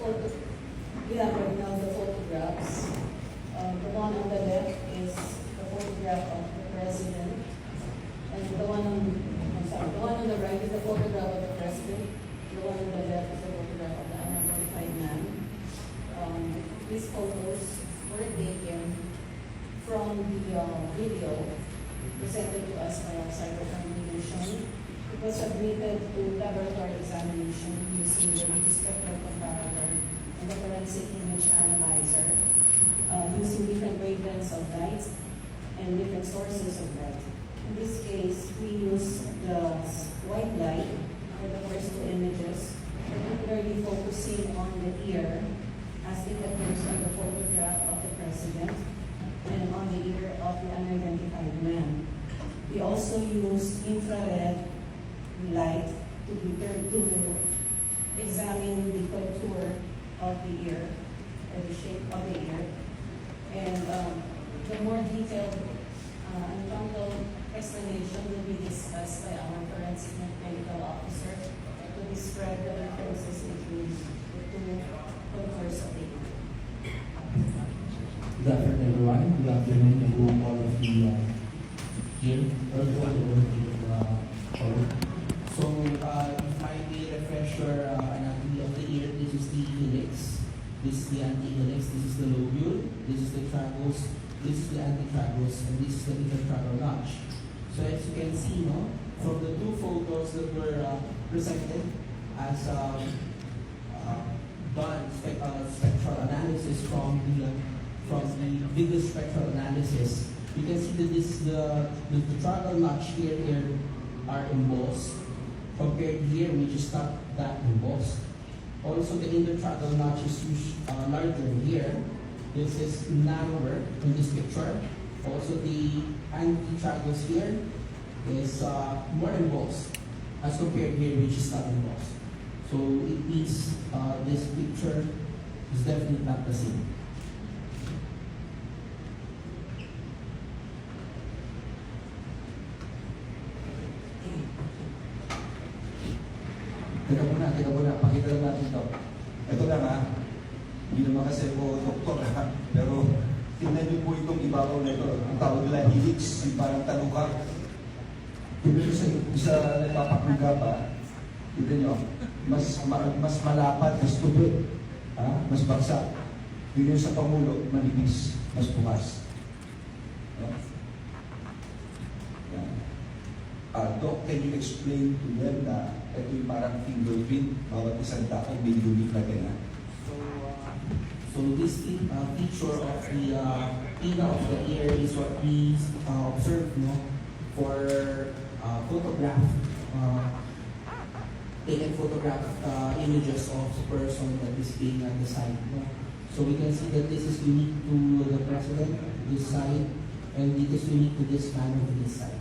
photo, we have right now the photographs. The one on the left is the photograph of the president, and the one on, the one on the right is the photograph of the president. The one on the left is the photograph of the unidentified man. These photos were taken from the video presented to us by our cybercrime division. It was submitted to laboratory examination using the spectral comparator and the forensic image analyzer, using different wavelengths of light and different sources of light. In this case, we use the white light for the first two images, particularly focusing on the ear as it appears on the photograph of the president and on the ear of the unidentified man. We also use infrared light to examine the contour of the ear or the shape of the ear. And the more detailed anatomical explanation will be discussed by our forensic medical officer to describe the differences between the two contours of the ear. Good afternoon, everyone. Good afternoon to all of the here. So, if I may refresh your anatomy of the ear, this is the helix, this is the antihelix, this is the lobule, this is the tragus, this is the antitragus, and this is the intertragal notch. So, as you can see, no, from the two photos that were presented as done spectral analysis from the video spectral analysis, you can see that this is the tragal notch here are embossed compared here, which is not that embossed. Also, the intertragal notch is larger here. This is narrower in this picture. Also, the antitragus here is more embossed as compared here, which is not embossed. So it means this picture is definitely not the same. Teka muna, pakita lang natin ito. Ito lang ha, hindi naman kasi po doktor ha, pero tingnan niyo po itong ibabaw na ito. Ang tawag nila helix, yung parang talukar. Tingnan niyo sa nagpapakluga pa, tingnan niyo, mas malapad, mas tubi, ha? Mas baksa. Tingnan niyo sa pangulo, manipis, mas bukas. Doc, can you explain to them na ito yung parang fingerprint, bawat isang tao may unique na ganyan? So this feature of the pinna of the ear is what we observe, no, for taken photograph images of the person that is being at the side. No? So we can see that this is unique to the president, this side, and it is unique to this man on this side.